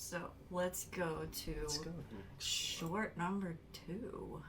So let's go to short number 2.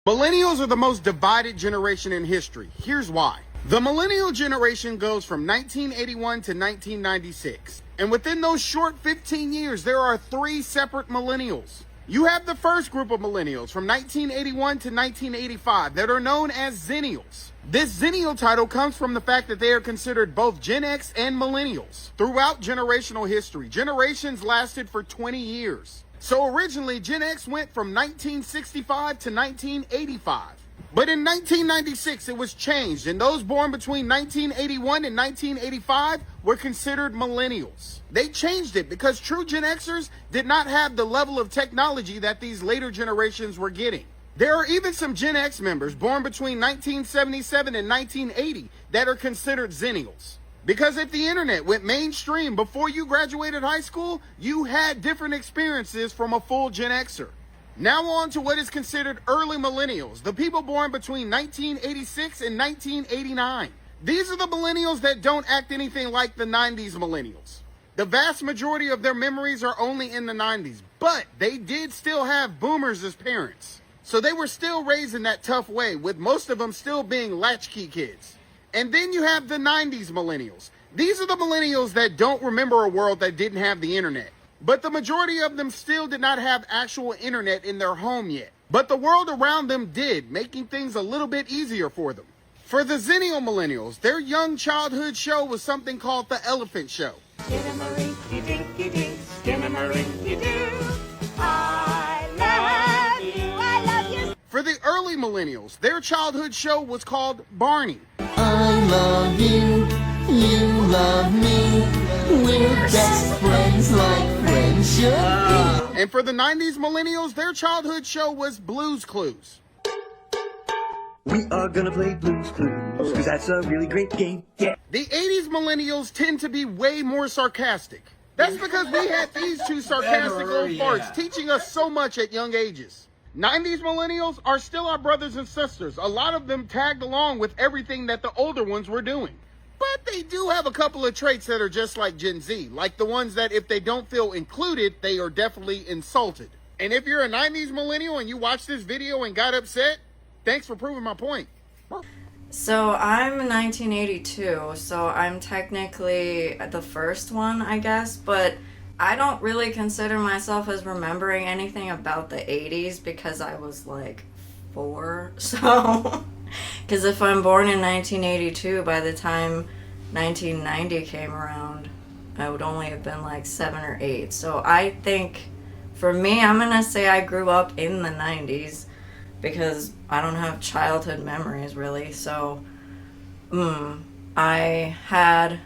Millennials are the most divided generation in history. Here's why. The millennial generation goes from 1981 to 1996. And within those short 15 years, there are 3 separate millennials. You have the first group of millennials from 1981 to 1985 that are known as Zennials. This Zennial title comes from the fact that they are considered both Gen X and millennials. Throughout generational history, generations lasted for 20 years. So originally, Gen X went from 1965 to 1985. But in 1996, it was changed, and those born between 1981 and 1985 were considered millennials. They changed it because true Gen Xers did not have the level of technology that these later generations were getting. There are even some Gen X members born between 1977 and 1980 that are considered Zennials. Because if the internet went mainstream before you graduated high school, you had different experiences from a full Gen Xer. Now on to what is considered early millennials, the people born between 1986 and 1989. These are the millennials that don't act anything like the 90s millennials. The vast majority of their memories are only in the 90s, but they did still have boomers as parents. So they were still raised in that tough way, with most of them still being latchkey kids. And then you have the 90s millennials. These are the millennials that don't remember a world that didn't have the internet. But the majority of them still did not have actual internet in their home yet. But the world around them did, making things a little bit easier for them. For the Zennial millennials, their young childhood show was something called the Elephant Show. Skinnamarink-a-dinky-dink, skinnamarink-a-doo. I love you, I love you. For the early millennials, their childhood show was called Barney. I love you, you love me. We're best friends like friends should be. And for the 90s millennials, their childhood show was Blue's Clues. We are gonna play Blue's Clues, cause that's a really great game, yeah. The 80s millennials tend to be way more sarcastic. That's because we had these two sarcastic old farts teaching us so much at young ages. 90s millennials are still our brothers and sisters. A lot of them tagged along with everything that the older ones were doing. But they do have a couple of traits that are just like Gen Z, like the ones that if they don't feel included, they are definitely insulted. And if you're a 90s millennial and you watched this video and got upset, thanks for proving my point. So I'm 1982, so I'm technically the first one, I guess, but I don't really consider myself as remembering anything about the 80s because I was like 4, so... Because if I'm born in 1982, by the time 1990 came around, I would only have been like 7 or 8. So I think, for me, I'm going to say I grew up in the 90s because I don't have childhood memories, really. So I had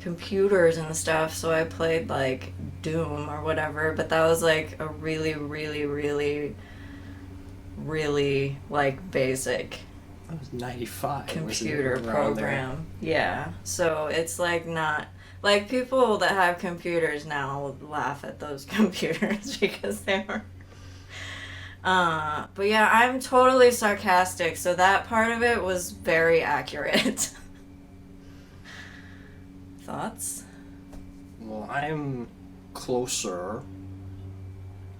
computers and stuff, so I played like Doom or whatever, but that was like a really, really, really, really like basic That was 95. computer program. Yeah. So it's like not like people that have computers now will laugh at those computers because they were but yeah, I'm totally sarcastic, so that part of it was very accurate. Thoughts? Well, I'm closer,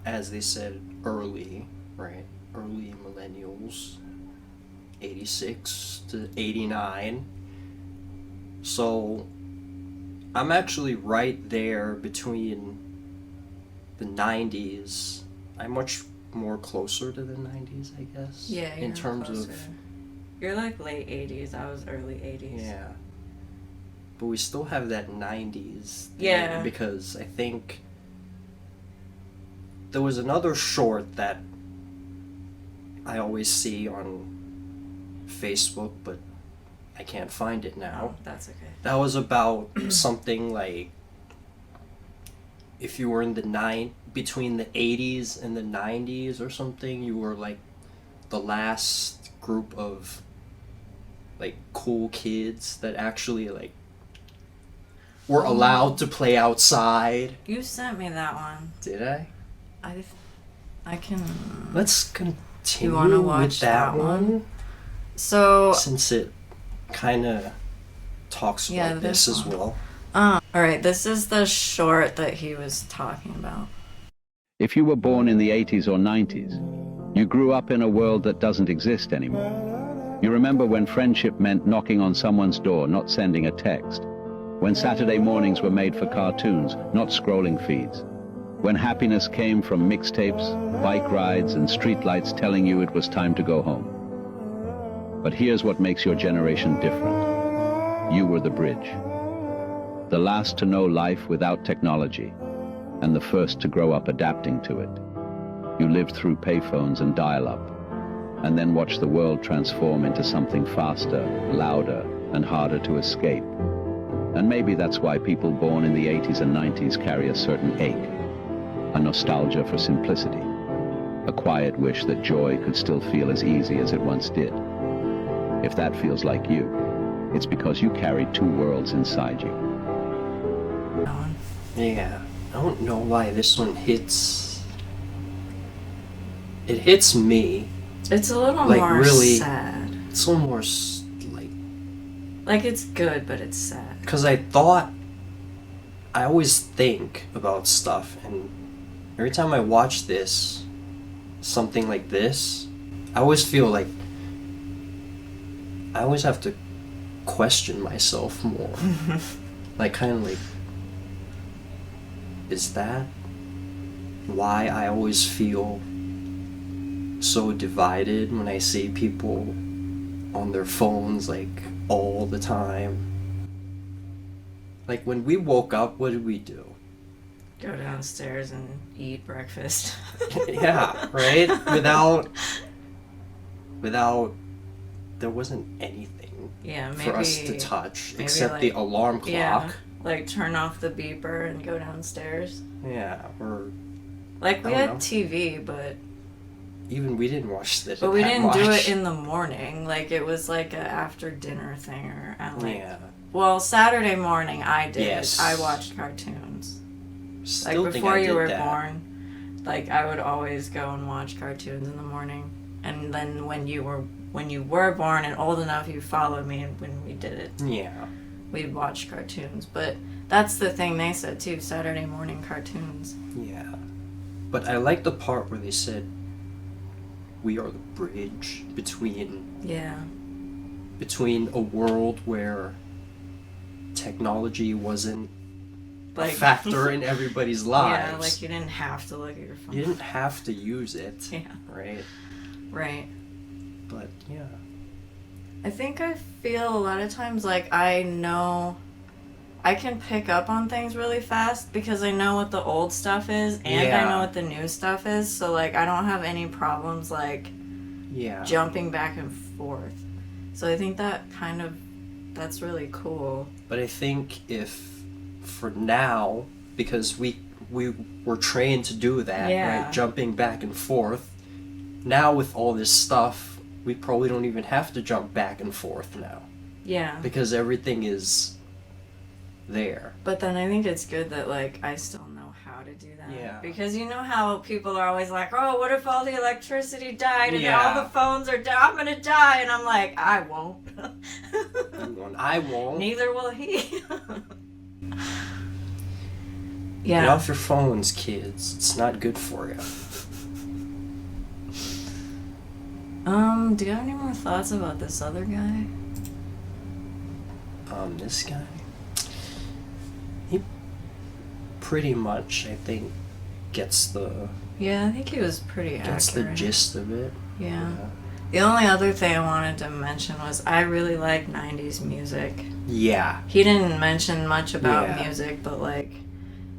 as they said, early, right? Early millennials. 86 to 89. So I'm actually right there between the 90s. I'm much more closer to the 90s, I guess. Yeah, in terms closer. of You're like late 80s. I was early 80s. yeah. But we still have that 90s thing, Yeah. because I think there was another short that I always see on Facebook, but I can't find it now. Oh, that's okay. That was about something like if you were in between the 80s and the 90s or something, you were like the last group of like cool kids that actually like were allowed to play outside. You sent me that one. Did I? I can. Let's continue You wanna with watch that that one, So since it kind of talks Yeah, about this this as one. well. Alright, this is the short that he was talking about. If you were born in the 80s or 90s, you grew up in a world that doesn't exist anymore. You remember when friendship meant knocking on someone's door, not sending a text. When Saturday mornings were made for cartoons, not scrolling feeds. When happiness came from mixtapes, bike rides, and streetlights telling you it was time to go home. But here's what makes your generation different. You were the bridge. The last to know life without technology, and the first to grow up adapting to it. You lived through payphones and dial-up, and then watched the world transform into something faster, louder, and harder to escape. And maybe that's why people born in the 80s and 90s carry a certain ache, a nostalgia for simplicity, a quiet wish that joy could still feel as easy as it once did. If that feels like you, it's because you carry two worlds inside you. Yeah, I don't know why this one hits. It hits me. It's a little Like, more really- sad. It's a little more Like, it's good, but it's sad. because I always think about stuff, and every time I watch this, something like this, I always feel like I always have to question myself more. Like, kind of like, is that why I always feel so divided when I see people on their phones, like, all the time? Like, when we woke up, what did we do? Go downstairs and eat breakfast. Yeah, right? Without, there wasn't anything Yeah, maybe for us to touch maybe, except the like, alarm clock. Yeah, like turn off the beeper and go downstairs. Yeah, or Like, we I had don't know. TV, but we didn't watch this. but we didn't do it in the morning. Like, it was like a after dinner thing, or at like Yeah. well, Saturday morning I did. Yes. I watched cartoons. Still Like, think before I you did were that. born, like, I would always go and watch cartoons in the morning. And then when you were born and old enough, you followed me when we did it. Yeah. We'd watch cartoons. But that's the thing they said too, Saturday morning cartoons. Yeah. But I like the part where they said we are the bridge Yeah. between a world where technology wasn't a Like factor in everybody's lives. Yeah, like you didn't have to look at your phone. You didn't have to use it. Yeah. Right? Right. But yeah. I think I feel a lot of times like I know I can pick up on things really fast because I know what the old stuff is and I Yeah. know what the new stuff is. So like I don't have any problems like Yeah. jumping back and forth. So I think that's really cool. But I think if for now, because we were trained to do that, Yeah. right? Jumping back and forth. Now with all this stuff, we probably don't even have to jump back and forth now. Yeah. Because everything is there. But then I think it's good that like I still know how to do that. Yeah. Because you know how people are always like, oh, what if all the electricity died and Yeah. all the phones are down? I'm gonna die, and I'm like, I won't. And I won't. Neither will he. Get Yeah. off your phones, kids. It's not good for you. Do you have any more thoughts about this other guy? This guy, he pretty much, I think, gets the Yeah, I think he was pretty accurate. the gist of it. Yeah. The only other thing I wanted to mention was I really like 90s music. Yeah. He didn't mention much about Yeah. music, but like,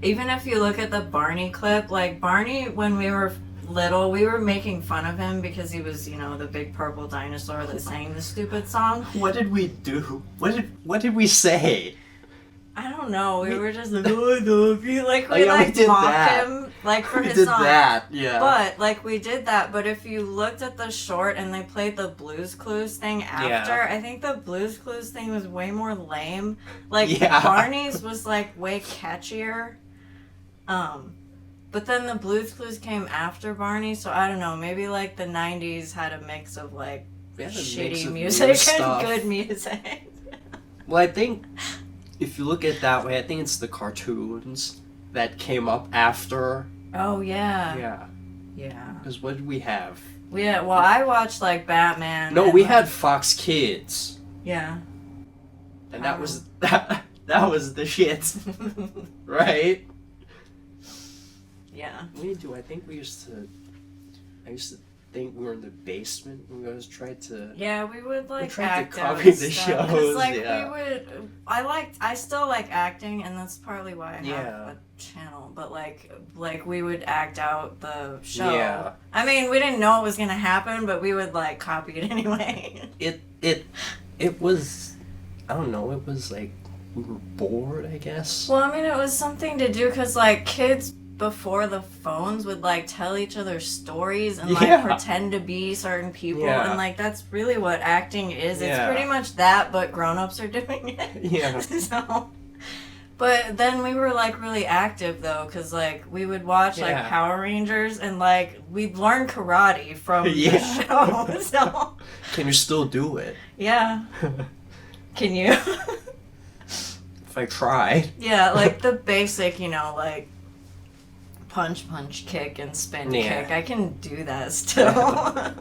even if you look at the Barney clip, like Barney, when we were little, we were making fun of him because he was, you know, the big purple dinosaur that sang the stupid song. What did we do? What did we say? I don't know. We were just like, oh, I love you. Like, Oh, we yeah, we like did mocked that. him, like for We his did song. that, yeah. But like we did that. But if you looked at the short and they played the Blues Clues thing after, Yeah. I think the Blues Clues thing was way more lame. Like Yeah. Barney's was like way catchier. But then the Blues Clues came after Barney, so I don't know. Maybe like the '90s had a mix of like We had a mix shitty of music weird and stuff. good music. Well, I think if you look at it that way, I think it's the cartoons that came up after. Oh yeah. Yeah. Yeah. Because what did we have? Well, I watched like Batman. No, and, we like, had Fox Kids, Yeah. and that was that was the shit, right? Yeah. We do. I think we used to. I used to think we were in the basement. And we always tried to. Yeah, we would like tried to act out copy and the stuff. 'Cause, shows, like yeah. we would. I still like acting, and that's partly why I have Yeah. a channel. But like we would act out the show. Yeah. I mean, we didn't know it was gonna happen, but we would like copy it anyway. It was. I don't know. It was like we were bored, I guess. Well, I mean, it was something to do because like kids before the phones would like tell each other stories and like Yeah. pretend to be certain people, Yeah. and like that's really what acting is. It's Yeah. pretty much that, but grown-ups are doing it. Yeah. So, but then we were like really active though, because like we would watch like Yeah. Power Rangers and like we'd learn karate from Yeah. the show. So Can you still do it? yeah, can you? If I tried. Yeah, like the basic, like punch, kick, and spin Yeah. kick. I can do that still.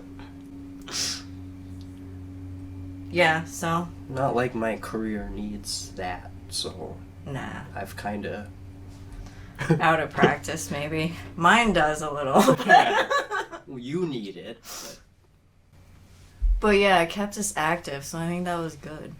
Yeah, so Not like my career needs that, so nah, I've kind of. out of practice maybe. Mine does a little. Well, you need it. But But yeah, it kept us active, so I think that was good.